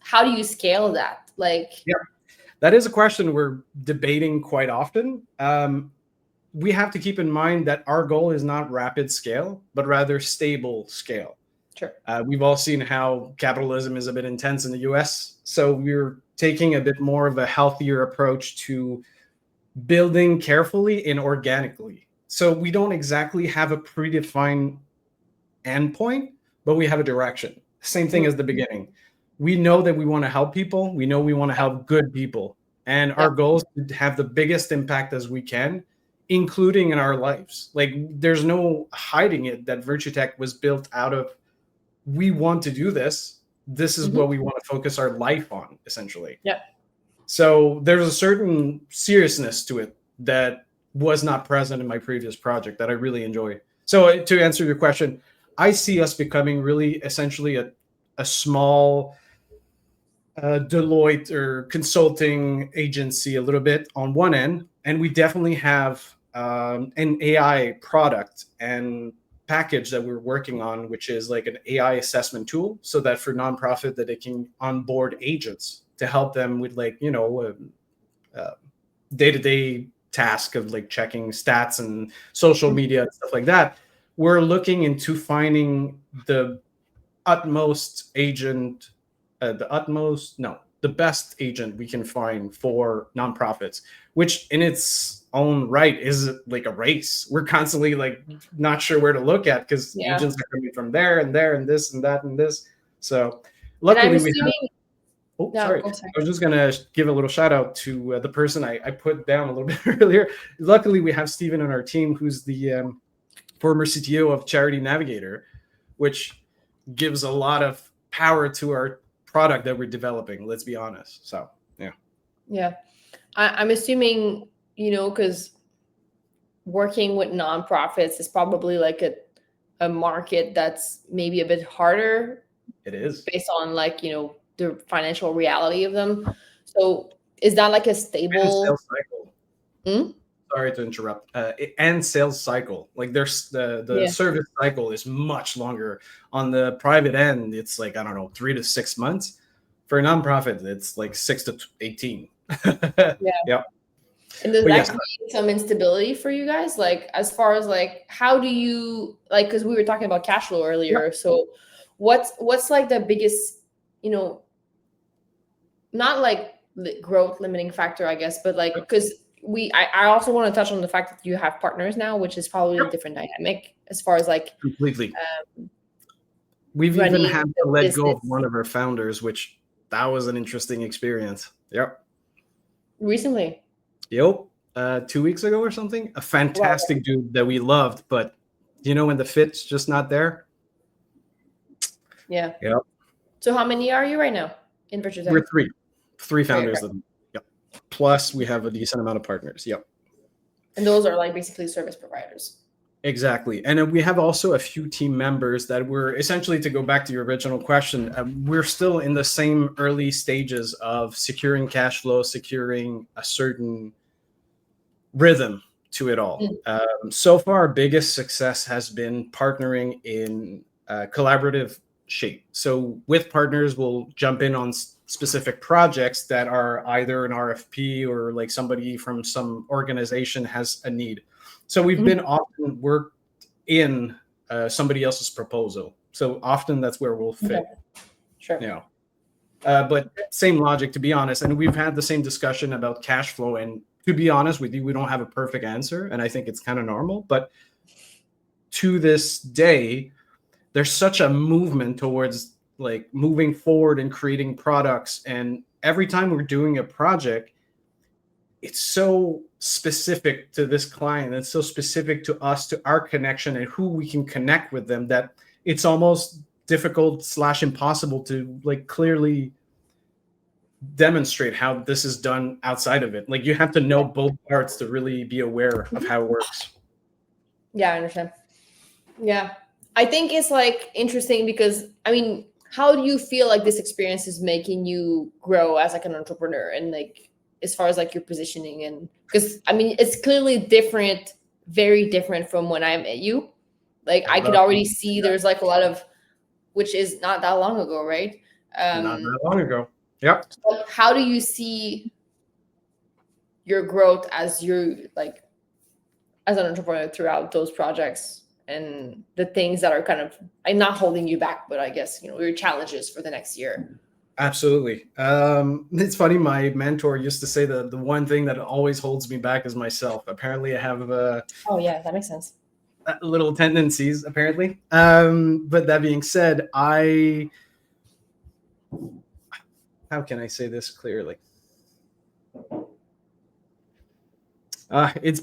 how do you scale that? Like that is a question we're debating quite often. We have to keep in mind that our goal is not rapid scale, but rather stable scale. Sure. We've all seen how capitalism is a bit intense in the US. So we're taking a bit more of a healthier approach to building carefully and organically. So we don't exactly have a predefined endpoint, but we have a direction. Same thing as the beginning. We know that we want to help people. We know we want to help good people. And our goal is to have the biggest impact as we can, including in our lives. Like there's no hiding it that Virtue Tech was built out of, we want to do this. This is what we want to focus our life on, essentially. Yeah. So there's a certain seriousness to it that was not present in my previous project that I really enjoy. So to answer your question, I see us becoming really essentially a small Deloitte or consulting agency a little bit on one end. And we definitely have an AI product and package that we're working on, which is like an AI assessment tool, so that for nonprofit that it can onboard agents to help them with like, you know, day-to-day task of like checking stats and social media and stuff like that. We're looking into finding the the best agent we can find for nonprofits, which in its own right is like a race. We're constantly like not sure where to look at because Yeah. agents are coming from there and there and this and that and this. So And I'm luckily we have. assuming. Oh, No, sorry. go sorry. I was just gonna give a little shout out to the person I put down a little bit earlier. Luckily, we have Steven on our team, who's the former CTO of Charity Navigator, which gives a lot of power to our product that we're developing. Let's be honest. So yeah. Yeah, I'm assuming, because working with nonprofits is probably like a market that's maybe a bit harder. It is based on like the financial reality of them. So is that like a and stable? sales cycle. Hmm? Sorry to interrupt. And sales cycle. Like there's the service cycle is much longer. On the private end, it's like, I don't know, 3 to 6 months. For a nonprofit, it's like 6 to 18. Yeah. And does But that yes, create some instability for you guys? Like, as far as like, how do you like? Because we were talking about cash flow earlier. So, what's like the biggest, not like the growth limiting factor, I guess, but like because I also want to touch on the fact that you have partners now, which is probably a different dynamic as far as like completely. We've even running had the to let go of business. one of our founders, which that was an interesting experience. Yep. Recently. Yep. 2 weeks ago or something. A fantastic dude that we loved, but when the fit's just not there. Yeah. Yep. So how many are you right now in Virtual Tech? We're three founders. Okay. Yep. Plus we have a decent amount of partners. Yep. And those are like basically service providers. Exactly. And then we have also a few team members that were essentially, to go back to your original question, we're still in the same early stages of securing cash flow, securing a certain rhythm to it all. So far, our biggest success has been partnering in collaborative shape. So with partners, we'll jump in on specific projects that are either an RFP or like somebody from some organization has a need. So we've been often worked in somebody else's proposal. So often that's where we'll fit. Okay. Sure. But same logic, to be honest. And we've had the same discussion about cash flow. And to be honest with you, we don't have a perfect answer. And I think it's kind of normal. But to this day, there's such a movement towards like moving forward and creating products. And every time we're doing a project, it's so specific to this client. It's so specific to us, to our connection and who we can connect with them, that it's almost difficult / impossible to like clearly demonstrate how this is done outside of it. Like you have to know both parts to really be aware of how it works. Yeah, I understand. Yeah. I think it's like interesting because how do you feel like this experience is making you grow as like an entrepreneur, and like as far as like your positioning? And because it's clearly different, very different from when I met you. Like I could already see there's like a lot of, which is not that long ago, right? Not that long ago. Yep. Like how do you see your growth as an entrepreneur throughout those projects and the things that are kind of not holding you back, but I guess your challenges for the next year? Absolutely. It's funny. My mentor used to say the one thing that always holds me back is myself. Apparently, I have oh yeah, that makes sense. Little tendencies. Apparently, but that being said, how can I say this clearly? It's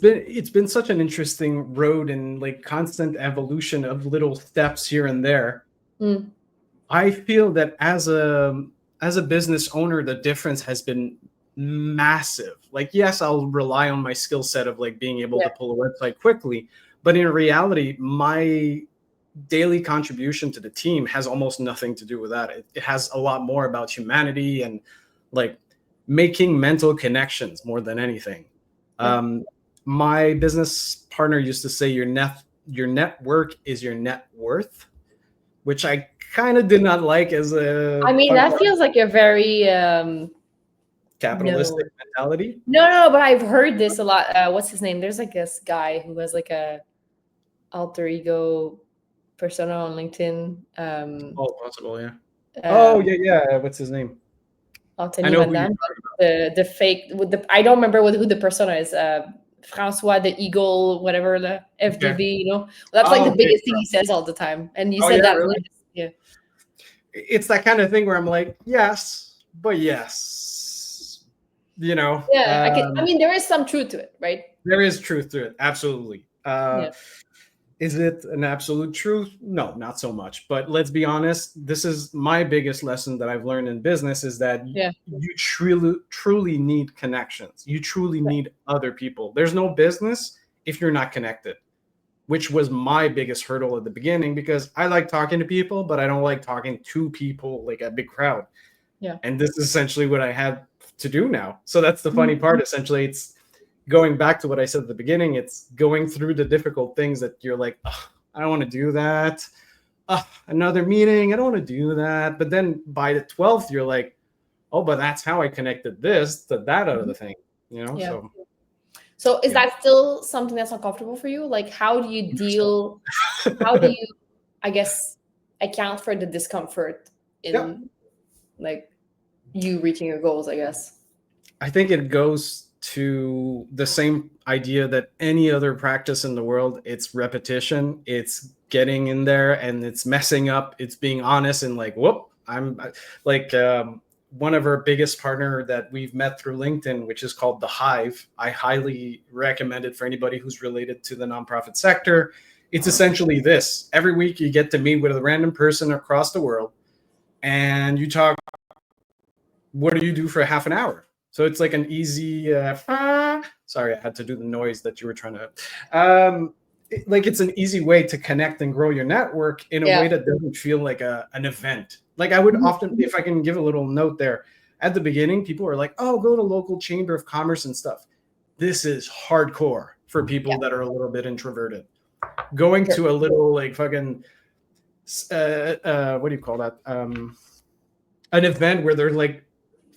been such an interesting road and like constant evolution of little steps here and there. I feel that as a business owner, the difference has been massive. Like, yes, I'll rely on my skill set of like being able to pull a website quickly, but in reality, my daily contribution to the team has almost nothing to do with that. It has a lot more about humanity and like making mental connections more than anything. My business partner used to say your network is your net worth, which I kind of did not like as a that feels like a very capitalistic mentality. No, but I've heard this a lot. What's his name? There's like this guy who has like a alter ego persona on LinkedIn. Oh, possible, yeah. Yeah. What's his name? Anthony I know Van who you're Damme, talking about. the fake with the I don't remember who the persona is. Francois the Eagle, whatever the Okay. FDB, you know. That's like Oh, the okay. biggest thing he says all the time. And you Oh said yeah, that really? once. Yeah. It's that kind of thing where I'm like, yes, but yes, you know, Yeah, I mean there is some truth to it, right? there is truth to it. Absolutely. Yeah. Is it an absolute truth? No, not so much. But let's be honest. This is my biggest lesson that I've learned in business is that Yeah. you truly need connections. You truly need other people. There's no business if you're not connected, which was my biggest hurdle at the beginning because I like talking to people, but I don't like talking to people like a big crowd. Yeah. And this is essentially what I have to do now. So that's the funny Mhm. part. Essentially, it's going back to what I said at the beginning. It's going through the difficult things that you're like, I don't want to do that. Another meeting. I don't want to do that. But then by the 12th, you're like, oh, but that's how I connected this to that other thing, you know? Yeah. So, So is yeah. that still something that's uncomfortable for you? Like how do you, I guess, account for the discomfort Yep. in like you reaching your goals, I guess? I think it goes to the same idea that any other practice in the world. It's repetition. It's getting in there and it's messing up. It's being honest and like, whoop, like one of our biggest partner that we've met through LinkedIn, which is called The Hive. I highly recommend it for anybody who's related to the nonprofit sector. It's essentially this. Every week you get to meet with a random person across the world and you talk, what do you do for half an hour? So it's like an easy. Sorry, I had to do the noise that you were trying to. Like it's an easy way to connect and grow your network in a Yeah. way that doesn't feel like an event. Like I would Mhm. often, if I can give a little note there, at the beginning, people are like, "Oh, go to local chamber of commerce and stuff." This is hardcore for Yeah. people that are a little bit introverted. Going Sure. to a little like fucking what do you call that? An event where there's like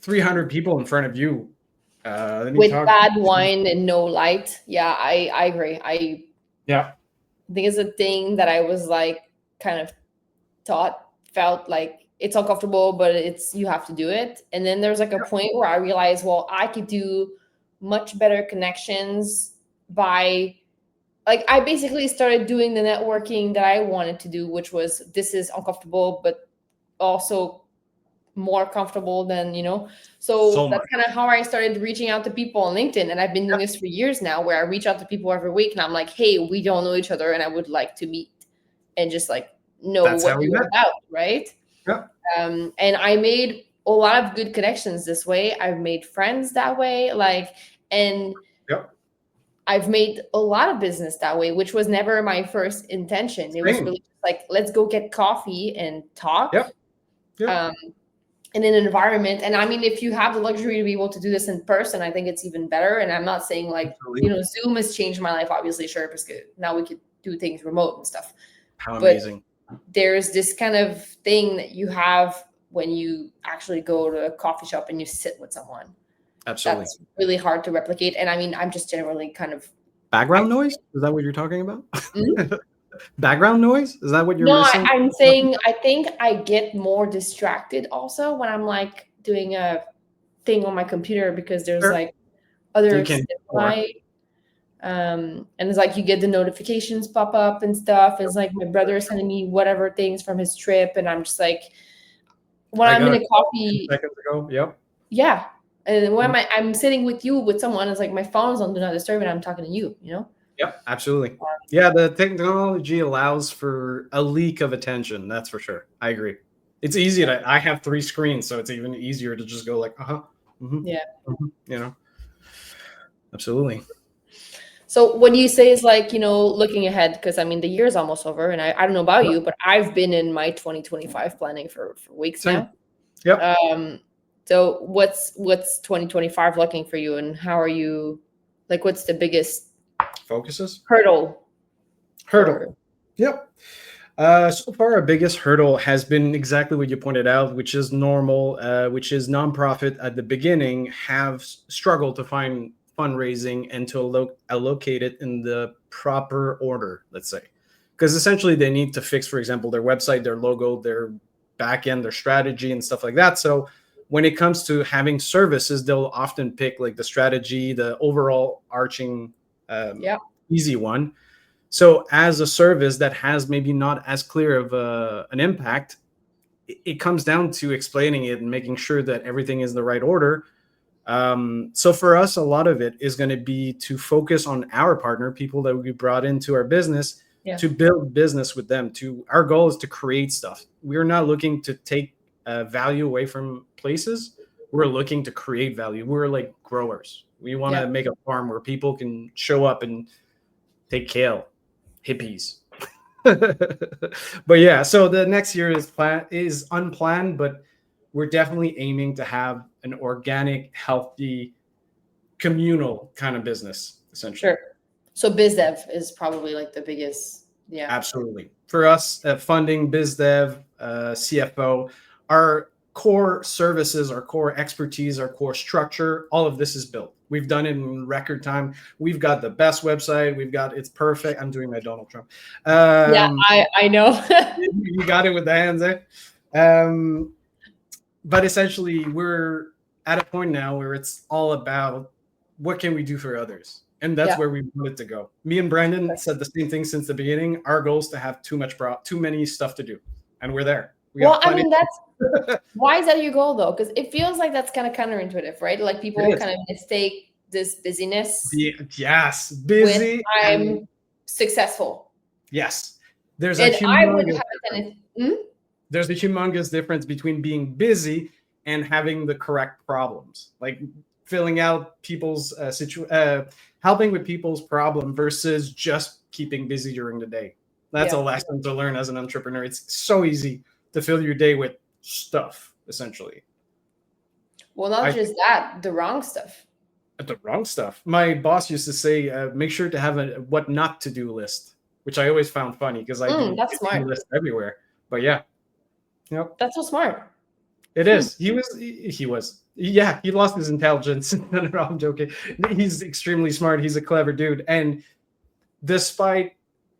300 people in front of you. Then you With talk. bad wine and no light. Yeah, I agree. I Yeah. think it's a thing that I was like kind of felt like it's uncomfortable, but it's you have to do it. And then there's like a point where I realized, well, I could do much better connections by like I basically started doing the networking that I wanted to do, which was this is uncomfortable, but also more comfortable than, you know. So So that's much. kind of how I started reaching out to people on LinkedIn. And I've been doing Yeah. this for years now where I reach out to people every week and I'm like, hey, we don't know each other and I would like to meet and just like know That's what how we you're met. about, right? Yeah. And I made a lot of good connections this way. I've made friends that way, like, and Yep. I've made a lot of business that way, which was never my first intention. It was Same. really just like, let's go get coffee and talk. Yep. Yep. Um, in an environment. And I mean, if you have the luxury to be able to do this in person, I think it's even better. And I'm not saying like, you Absolutely. know, Zoom has changed my life, obviously, sure, because now we could do things remote and stuff. How But amazing. there's this kind of thing that you have when you actually go to a coffee shop and you sit with someone. Absolutely. That's really hard to replicate. And I mean, I'm just generally kind of Background noise? Is that what you're talking about? Mhm. Background noise? Is that what you're No, missing? I'm saying I think I get more distracted also when I'm like doing a thing on my computer because there's Sure. like So other you can stimuli. more. And it's like you get the notifications pop up and stuff. It's like my brother sending me whatever things from his trip, and I'm just like, when I I'm got in a a call 2 coffee, seconds ago. Yep. yeah. And when Mhm. I'm sitting with you with someone, it's like my phone's on do not disturb, and I'm talking to you. You know? Yep. Absolutely. Yeah, the technology allows for a leak of attention. That's for sure. I agree. It's easy to. I have 3 screens, so it's even easier to just go like, Yeah. you know. Absolutely. So what you say is like, you know, looking ahead, because I mean the year's almost over, and I don't know about Yep. you, but I've been in my 2025 planning for weeks Same. now. Yep. So what's 2025 looking for you, and how are you? Like, what's the biggest Focuses. hurdle for? Hurdle. Yep. So far, our biggest hurdle has been exactly what you pointed out, which is normal, which is nonprofit at the beginning have struggled to find fundraising and to allocate it in the proper order, let's say. Because essentially they need to fix, for example, their website, their logo, their back end, their strategy, and stuff like that. So when it comes to having services, they'll often pick like the strategy, the overall arching easy one. So as a service that has maybe not as clear of an impact, it comes down to explaining it and making sure that everything is in the right order. So for us, a lot of it is going to be to focus on our partner, people that we brought into our business, to build business with them. Our goal is to create stuff. We're not looking to take value away from places. We're looking to create value. We're like growers. We want to make a farm where people can show up and take kale, hippies. But yeah, so the next year is unplanned, but we're definitely aiming to have an organic, healthy, communal kind of business, essentially. Sure. So biz dev is probably like the biggest. Yeah, absolutely. For us, funding, biz dev, CFO, our core services, our core expertise, our core structure, all of this is built. We've done it in record time. We've got the best website. It's perfect. I'm doing my Donald Trump. Yeah, I know. You got it with the hands there. But essentially, we're at a point now where it's all about what can we do for others? And that's where we want it to go. Me and Brandon said the same thing since the beginning. Our goal is to have too many stuff to do. And we're there. Well, I mean, why is that your goal though? Because it feels like that's kind of counterintuitive, right? Like people kind of mistake this busyness. Yes, busy. With I'm successful. Yes. There's a humongous There's a humongous difference between being busy and having the correct problems. Like filling out people's helping with people's problem versus just keeping busy during the day. That's a lesson to learn as an entrepreneur. It's so easy to fill your day with stuff, essentially. Well, not just that, the wrong stuff. The wrong stuff. My boss used to say, make sure to have a what not to do list, which I always found funny because I do that's smart. list everywhere. But yeah. Yep. That's so smart. It is. He lost his intelligence. No, I'm joking. He's extremely smart. He's a clever dude. And despite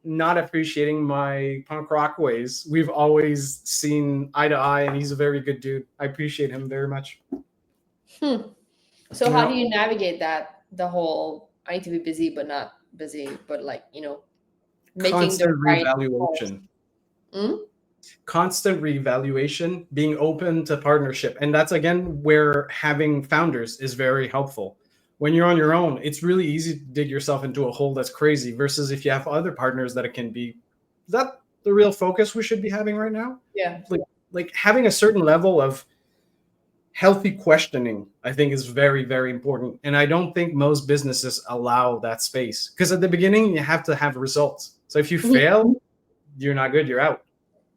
not appreciating my punk rock ways, we've always seen eye to eye, and he's a very good dude. I appreciate him very much. So how do you navigate that? The whole I need to be busy but not busy, but like, making constant reevaluation. Constant reevaluation, being open to partnership. And that's again where having founders is very helpful. When you're on your own, it's really easy to dig yourself into a hole that's crazy versus if you have other partners that it can be. Is that the real focus we should be having right now? Yeah. Like having a certain level of healthy questioning, I think, is very, very important. And I don't think most businesses allow that space because at the beginning you have to have results. So if you fail, you're not good, you're out.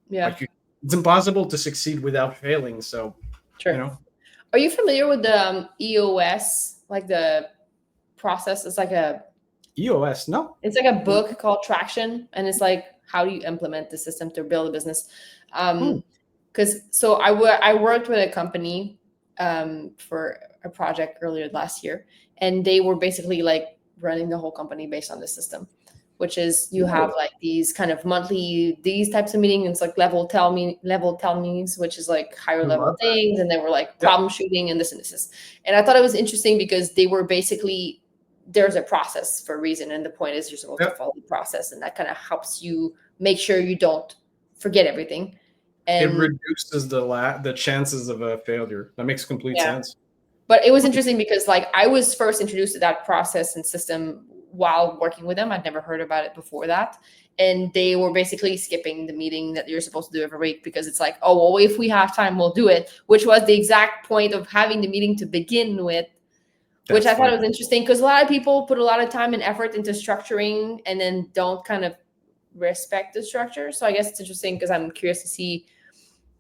Yeah. It's impossible to succeed without failing. So, Are you familiar with the EOS? Like the process is like a EOS, no. It's like a book called Traction, and it's like how do you implement the system to build a business? So I worked with a company for a project earlier last year, and they were basically like running the whole company based on the system, which is you have like these kind of monthly these types of meetings. It's like level tell meetings, which is like higher level things, and they were like problem shooting and this and this. And I thought it was interesting because they were basically there's a process for a reason, and the point is you're supposed to follow the process, and that kind of helps you make sure you don't forget everything. And it reduces the chances of a failure. That makes complete sense. But it was interesting because like I was first introduced to that process and system while working with them. I'd never heard about it before that. And they were basically skipping the meeting that you're supposed to do every week because it's like, oh, well, if we have time, we'll do it, which was the exact point of having the meeting to begin with, which I thought was interesting because a lot of people put a lot of time and effort into structuring and then don't kind of respect the structure. So I guess it's interesting because I'm curious to see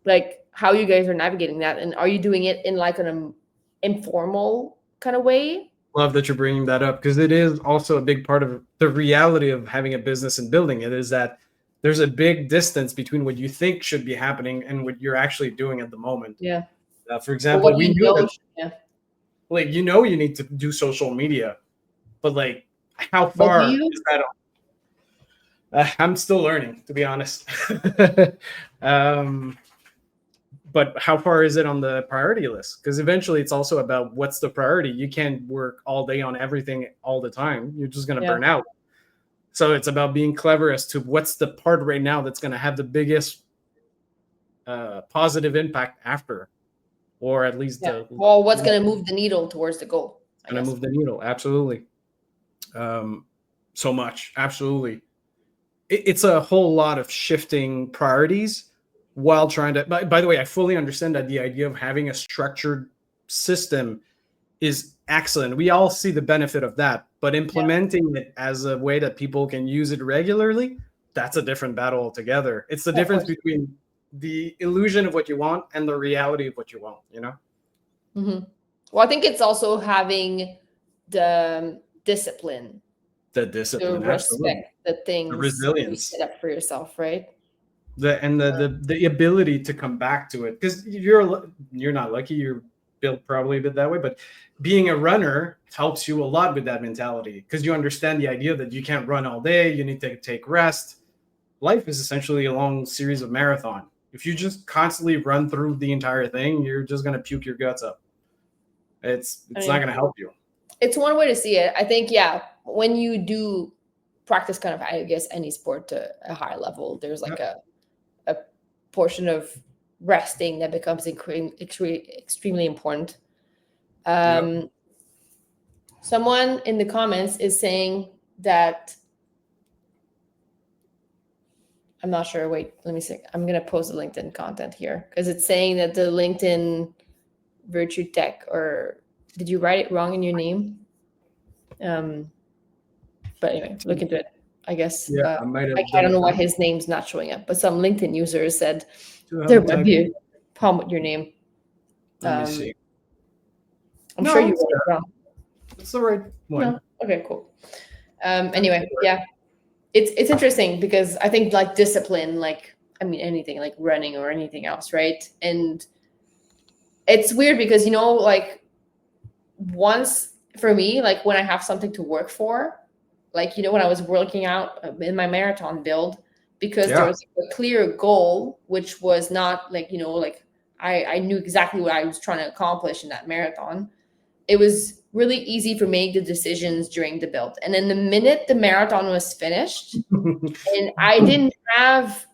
like how you guys are navigating that. And are you doing it in like an informal kind of way? Love that you're bringing that up because it is also a big part of the reality of having a business and building it is that there's a big distance between what you think should be happening and what you're actually doing at the moment. Yeah. For example, we knew that, like, you need to do social media, but like how far is that? I'm still learning, to be honest. but how far is it on the priority list? Because eventually it's also about what's the priority. You can't work all day on everything all the time. You're just going to burn out. So it's about being clever as to what's the part right now that's going to have the biggest positive impact after, or at least well, what's going to move the needle towards the goal? Going to move the needle. Absolutely. So much. Absolutely. It's a whole lot of shifting priorities while trying to, by the way, I fully understand that the idea of having a structured system is excellent. We all see the benefit of that, but implementing it as a way that people can use it regularly, that's a different battle altogether. It's the difference between the illusion of what you want and the reality of what you want, you know? Mm-hmm. Well, I think it's also having the discipline. The discipline, to respect the things, the resilience you set up for yourself, right? The ability to come back to it, because you're not lucky. You're built probably a bit that way, but being a runner helps you a lot with that mentality, because you understand the idea that you can't run all day. You need to take rest. Life is essentially a long series of marathon. If you just constantly run through the entire thing, you're just going to puke your guts up. It's not going to help you. It's one way to see it. I think, when you do practice kind of, I guess, any sport to a high level, there's like a portion of resting that becomes extremely important. Someone in the comments is saying that, I'm not sure. Wait, let me see. I'm going to post the LinkedIn content here because it's saying that the LinkedIn Virtue Tech, or did you write it wrong in your name? But anyway, look into it. I guess. Yeah, I don't know why his name's not showing up, but some LinkedIn users said there might be a problem with your name. Let me see. I'm sure you wrote it wrong. It's the right one. No? Okay, cool. Anyway, it's interesting because I think like discipline, anything like running or anything else, right? And it's weird because once for me, like when I have something to work for, when I was working out in my marathon build, because there was a clear goal, which was not I knew exactly what I was trying to accomplish in that marathon. It was really easy for me to make the decisions during the build. And then the minute the marathon was finished and I didn't have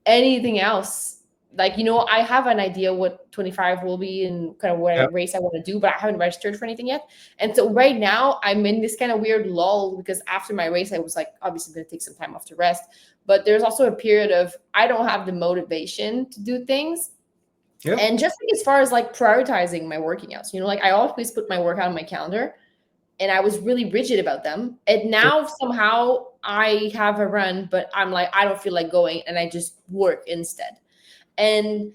anything else, I have an idea what 25 will be and kind of what race I want to do, but I haven't registered for anything yet. And so right now I'm in this kind of weird lull because after my race, I was obviously going to take some time off to rest, but there's also a period of, I don't have the motivation to do things. Yep. And just as far as prioritizing my working outs, I always put my workout on my calendar and I was really rigid about them. And now somehow I have a run, but I'm I don't feel like going and I just work instead. And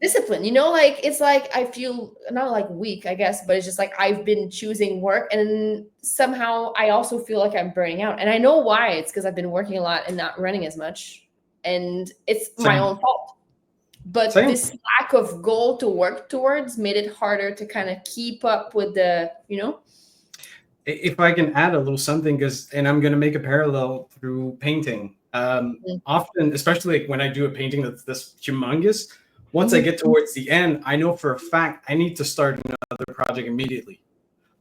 discipline, it's I feel not weak, I guess, but it's just I've been choosing work and somehow I also feel like I'm burning out. And I know why. It's because I've been working a lot and not running as much. And it's my own fault. But this lack of goal to work towards made it harder to kind of keep up with the, If I can add a little something, and I'm going to make a parallel through painting. Often, especially when I do a painting that's this humongous, once I get towards the end, I know for a fact I need to start another project immediately.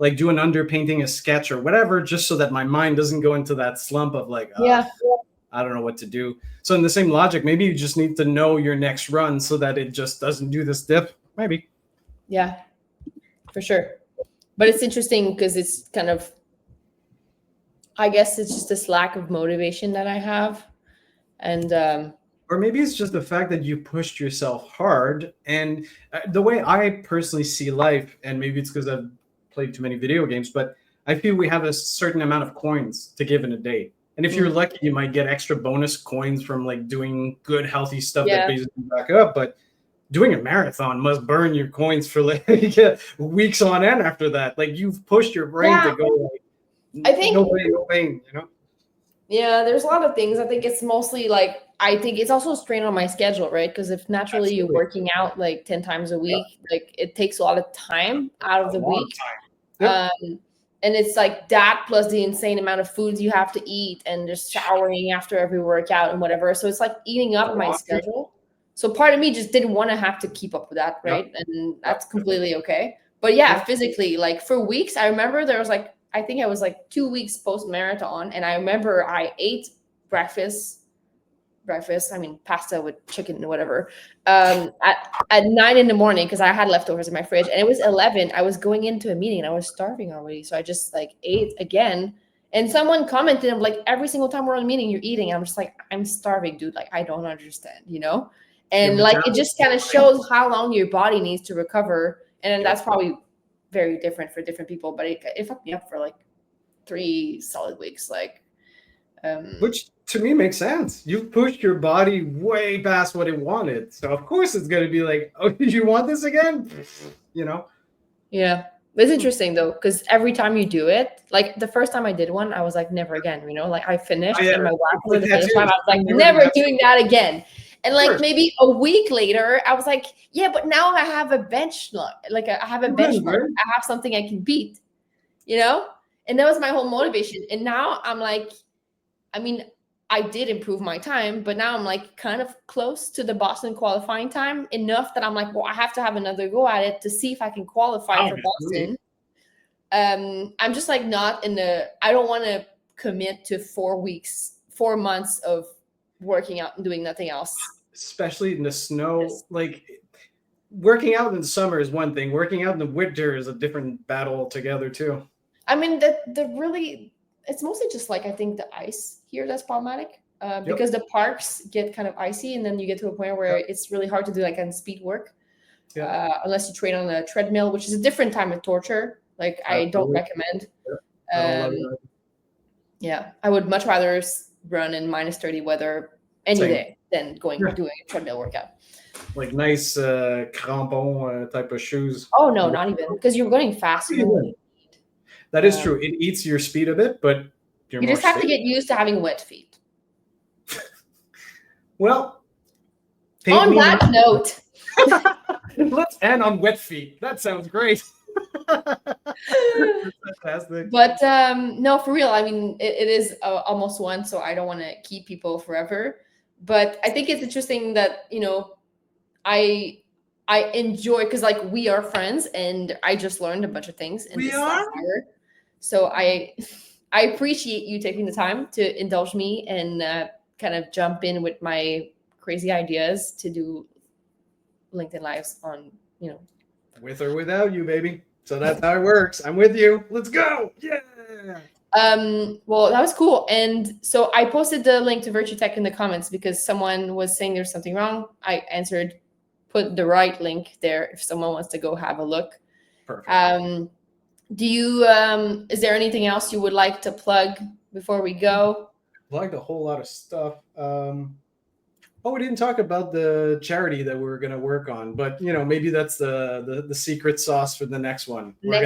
Do an underpainting, a sketch or whatever, just so that my mind doesn't go into that slump of I don't know what to do. So in the same logic, maybe you just need to know your next run so that it just doesn't do this dip. Maybe. Yeah, for sure. But it's interesting because it's kind of, I guess it's just this lack of motivation that I have. And or maybe it's just the fact that you pushed yourself hard. And the way I personally see life, and maybe it's because I've played too many video games, but I feel we have a certain amount of coins to give in a day. And if you're lucky, you might get extra bonus coins from doing good, healthy stuff that pays you back up. But doing a marathon must burn your coins for weeks on end after that. You've pushed your brain to go I think no pain, Yeah, there's a lot of things. I think it's mostly I think it's also a strain on my schedule, right? Because if naturally you're working out 10 times a week, it takes a lot of time out of the week. And it's that plus the insane amount of foods you have to eat and just showering after every workout and whatever. So it's eating up my schedule. So part of me just didn't want to have to keep up with that, right? And that's completely okay. But yeah, physically, like for weeks, I remember there was like, I think it was like 2 weeks post marathon, and I remember I ate breakfast. I mean pasta with chicken or whatever, at 9 in the morning because I had leftovers in my fridge, and it was 11. I was going into a meeting and I was starving already, so I just like ate again. And someone commented, I'm like, every single time we're on a meeting, you're eating. I'm just like, I'm starving, dude. Like, I don't understand, you know? And like, it just kind of shows how long your body needs to recover. And then that's probably very different for different people, but it fucked me up for like 3 solid weeks. Like, which to me makes sense. You pushed your body way past what it wanted. So of course it's going to be like, oh, did you want this again? You know? Yeah. It's interesting though, because every time you do it, like the first time I did one, I was like, never again, you know, like I finished and my wife was the finish line. I was like, never doing that again. And like maybe a week later, I was like, yeah, but now I have a benchmark. Like I have a benchmark. I have something I can beat, you know? And that was my whole motivation. And now I'm like, I mean, I did improve my time, but now I'm like kind of close to the Boston qualifying time, enough that I'm like, well, I have to have another go at it to see if I can qualify for Boston. I'm just like not in the, I don't want to commit to 4 months of working out and doing nothing else. Especially in the snow. Like working out in the summer is one thing. Working out in the winter is a different battle altogether too. I mean, it's mostly just like, I think the ice here that's problematic because the parks get kind of icy, and then you get to a point where it's really hard to do like on speed work unless you train on a treadmill, which is a different time of torture. Like I don't recommend. Yeah, I would much rather run in -30 weather any day than doing a treadmill workout. Like nice crampon type of shoes. Oh no, not even, because you're going fast. That is true. It eats your speed a bit, but you just have to get used to having wet feet. Well, on that note, let's end on wet feet. That sounds great. That's fantastic. But no, for real. I mean, it is almost 1, so I don't want to keep people forever. But I think it's interesting that, you know, I enjoy, because like we are friends, and I just learned a bunch of things in this last hour. So I appreciate you taking the time to indulge me and kind of jump in with my crazy ideas to do LinkedIn Lives on, you know. With or without you, baby. So that's how it works. I'm with you. Let's go. Yeah. Well, that was cool. And so I posted the link to Virtue Tech in the comments because someone was saying there's something wrong. I answered, put the right link there if someone wants to go have a look. Perfect. Do you is there anything else you would like to plug before we go? Plugged a whole lot of stuff. We didn't talk about the charity that we're going to work on, but you know, maybe that's the secret sauce for the next one. We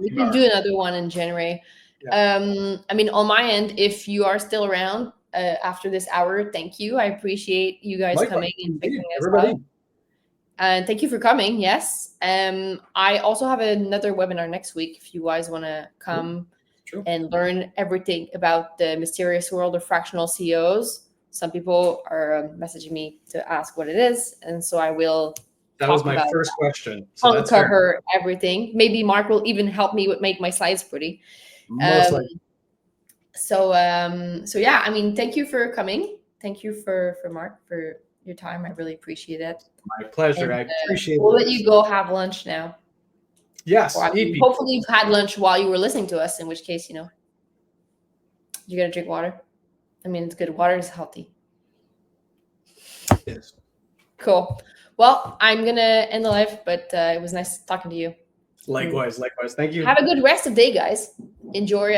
can do another one in January. Yeah. I mean, on my end, if you are still around after this hour, thank you. I appreciate you guys coming and picking us up. And thank you for coming. Yes. I also have another webinar next week if you guys want to come and learn everything about the mysterious world of fractional CEOs. Some people are messaging me to ask what it is, and so I will. That was my first question. So uncover everything. Maybe Mark will even help me make my slides pretty. Most likely. So yeah. I mean, thank you for coming. Thank you for Mark for your time. I really appreciate it. My pleasure. And, I appreciate it. We'll let you go have lunch now. Yes. Hopefully you've had lunch while you were listening to us, in which case, you know, you're going to drink water. I mean, it's good. Water is healthy. Yes. Cool. Well, I'm going to end the live, but it was nice talking to you. Likewise. Thank you. Have a good rest of the day, guys. Enjoy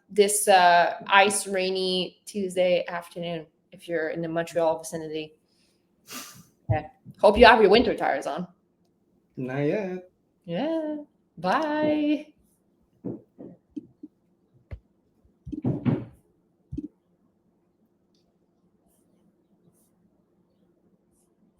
this ice, rainy Tuesday afternoon if you're in the Montreal vicinity. Okay. Hope you have your winter tires on. Not yet. Yeah. Bye.